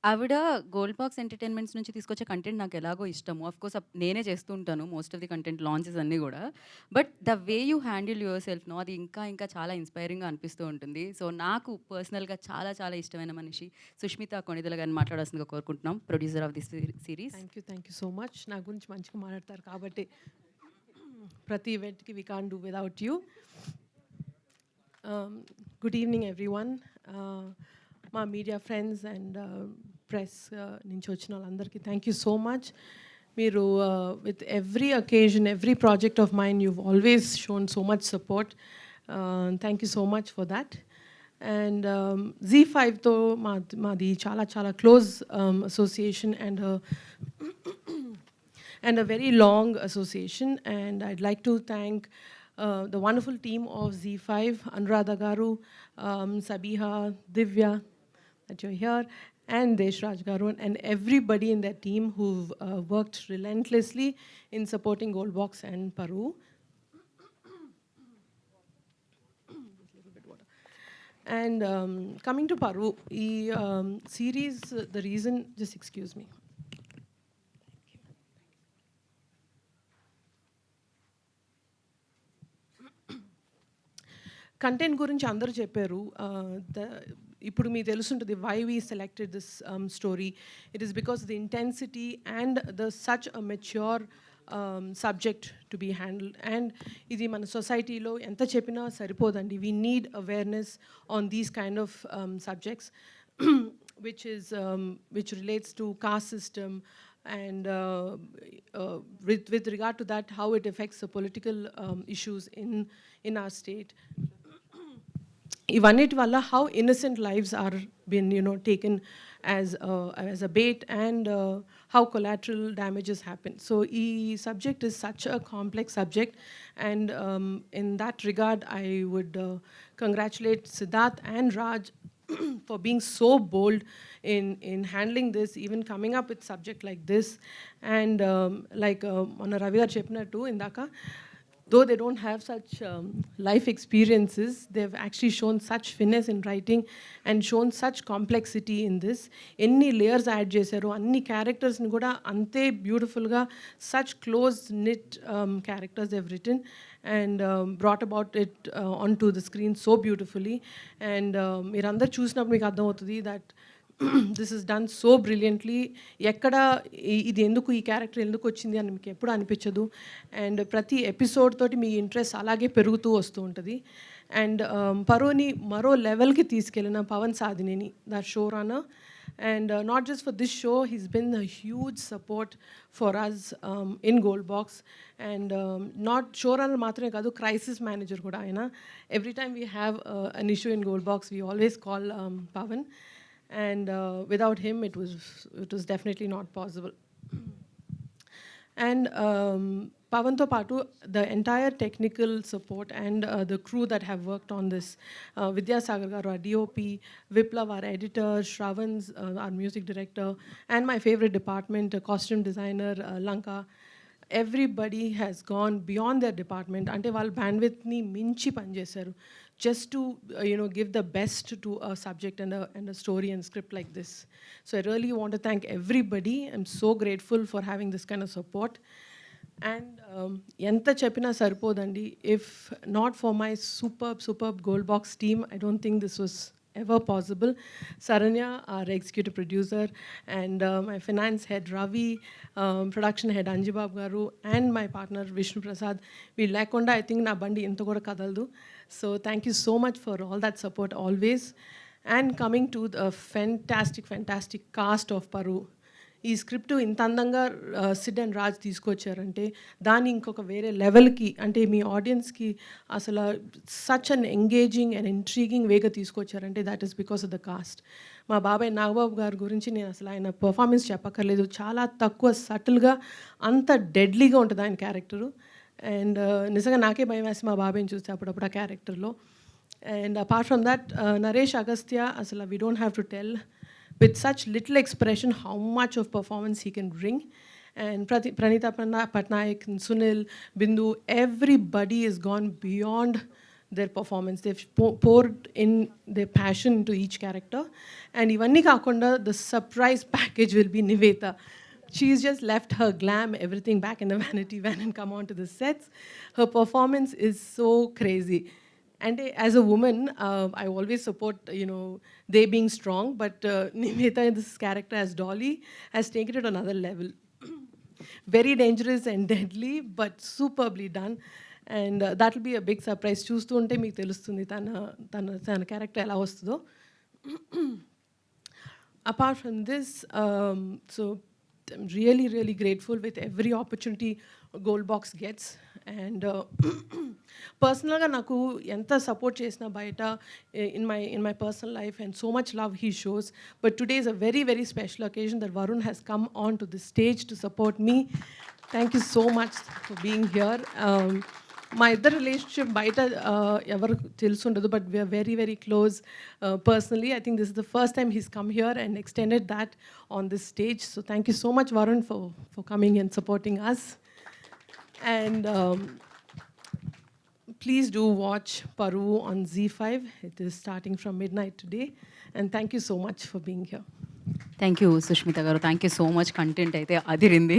ఆవిడ gold box entertainments నుంచి తీసుకొచ్చే కంటెంట్ నాకెలాగో ఇష్టము. ఆఫ్‌కోర్స్ నేనే చేస్తూ ఉంటాను most of the content launches అన్నీ గూడా. But the way you handle your self అది ఇంకా చాలా ఇన్‌స్పైరింగ్‌గా అనిపిస్తూ ఉంటుంది. సో, నాకు పర్సనల్‌గా చాలా ఇష్టమైన మనిషి సుష్మిత కొణిదెల గారిని మాట్లాడాల్సిందిగా కోరుకుంటున్నాం. Producer of this series. Thank you so much. నా గురించి మంచిగా మాట్లాడతారు కాబట్టి ప్రతి ఈవెంట్‌కి we can't do without you. Good evening everyone. మా మీడియా ఫ్రెండ్స్ అండ్ ప్రెస్ నుంచి వచ్చిన వాళ్ళందరికీ థ్యాంక్ యూ సో మచ్. మీరు with every occasion, every project of mind you've always shown so much support. Thank you so much for that. And Z5తో మాది చాలా close association and a very long association. And I'd like to thank the wonderful team of Z5, Anuradha Garu, Sabiha, Divya, that you're here, and Deshraj Garu, and everybody in that team who've worked relentlessly in supporting Goldbox and Paru. And coming to Paru, the series, the reason, just excuse me. Content గురించి అందరూ చెప్పారు. ఇప్పుడు మీకు తెలుసుంటుంది why we selected this story. It is because the intensity and the such a mature subject to be handled. And ఇది మన సొసైటీలో ఎంత చెప్పినా సరిపోదండి. We need awareness on these kind of subjects which relates to caste system and with regard to that, how it affects the political issues in our state. ఇవన్నిటి వల్ల how innocent lives are been taken as a bait, and how collateral damages happen. So the subject is such a complex subject, and in that regard I would congratulate Siddharth and Raj for being so bold in handling this, even coming up with subject like this. And like Mona Ravi garu cheppinattu indaka, though they don't have such life experiences, they've actually shown such finesse in writing and shown such complexity in this. Any layers add చేశారు, అన్ని క్యారెక్టర్స్ని కూడా అంతే బ్యూటిఫుల్గా such close knit characters they've written and brought about it onto the screen so beautifully. And మీరందరూ చూసినప్పుడు మీకు అర్థమవుతుంది that this is done so brilliantly. ఎక్కడ ఇది ఎందుకు, ఈ క్యారెక్టర్ ఎందుకు వచ్చింది అని మీకు ఎప్పుడు అనిపించదు. అండ్ ప్రతి ఎపిసోడ్ తోటి మీ ఇంట్రెస్ట్ అలాగే పెరుగుతూ వస్తూ ఉంటుంది. అండ్ పరోని మరో లెవెల్కి తీసుకెళ్ళిన Pavan Sadhineni, the showrunner. And not just for this show, he's been a huge support for us in Gold Box. And not showrunner matrame kadu, crisis manager kuda ayana. Every time we have an issue in Gold Box, we always call Pavan. And without him it was definitely not possible. And Pavanto Patu, the entire technical support and the crew that have worked on this, Vidya Sagar garu, our DOP, Viplav, our editor, Shravan's, our music director, and my favorite department, costume designer, Lanka. Everybody has gone beyond their department. Ante వాళ్ళ bandwidthని మించి పనిచేశారు just to give the best to a subject and a story and script like this. So I really want to thank everybody. I'm so grateful for having this kind of support. And ఎంత చెప్పినా సరిపోదండి. If not for my superb Gold Box team, I don't think this was ever possible. Saranya, our executive producer, and my finance head Ravi, production head Anjibab garu, and my partner Vishnu Prasad. We lekonda I think na bandi inta kuda kadaldu. So thank you so much for all that support always. And coming to the fantastic cast of Paru. ఈ script ఇంత అందంగా Sid and Raj తీసుకొచ్చారంటే దాన్ని ఇంకొక వేరే లెవెల్కి, అంటే మీ ఆడియన్స్కి అసలు such an engaging and intriguing వేగా తీసుకొచ్చారంటే that is because of the cast. మా బాబాయ్ నాగబాబు గారి గురించి నేను అసలు ఆయన పర్ఫార్మెన్స్ చెప్పక్కర్లేదు. చాలా తక్కువ సటిల్గా అంత డెడ్లీగా ఉంటుంది ఆయన క్యారెక్టరు. అండ్ నిజంగా నాకే భయం వేసి మా బాబాయ్ని చూస్తే అప్పుడప్పుడు ఆ క్యారెక్టర్లో. And apart from that Naresh Agastya, అసలు we don't have to tell, with such little expression how much of performance he can bring. And Pranita Patnaik and Sunil, Bindu, everybody has gone beyond their performance. They've poured in their passion into each character. And ivanni kaakunda the surprise package will be Nivetha. She's just left her glam, everything back in the vanity van and come on to the sets. Her performance is so crazy. And as a woman, I always support, they being strong, but Nivetha in this character as Dolly has taken it another level. Very dangerous and deadly, but superbly done. And that will be a big surprise. చూస్తూ ఉంటే మీకు తెలుస్తుంది తన character ఎలా వస్తుందో. Apart from this, so I'm really, really grateful with every opportunity Gold Box gets. And పర్సనల్గా నాకు ఎంత సపోర్ట్ చేసినా బయట in my personal life, and so much love he shows. But today is a very, very special occasion that Varun has come on to the stage to support me. Thank you so much for being here. మా ఇద్దరు relationship బయట ఎవరు తెలుసుండదు, but we are very very close personally. I think this is the first time he's come here and extended that on this stage. So thank you so much Varun for coming and supporting us. And please do watch Paru on ZEE5. It is starting from midnight today. And thank you so much for being here. Thank you Sushmita garu, thank you so much. Content అయితే అదిరింది.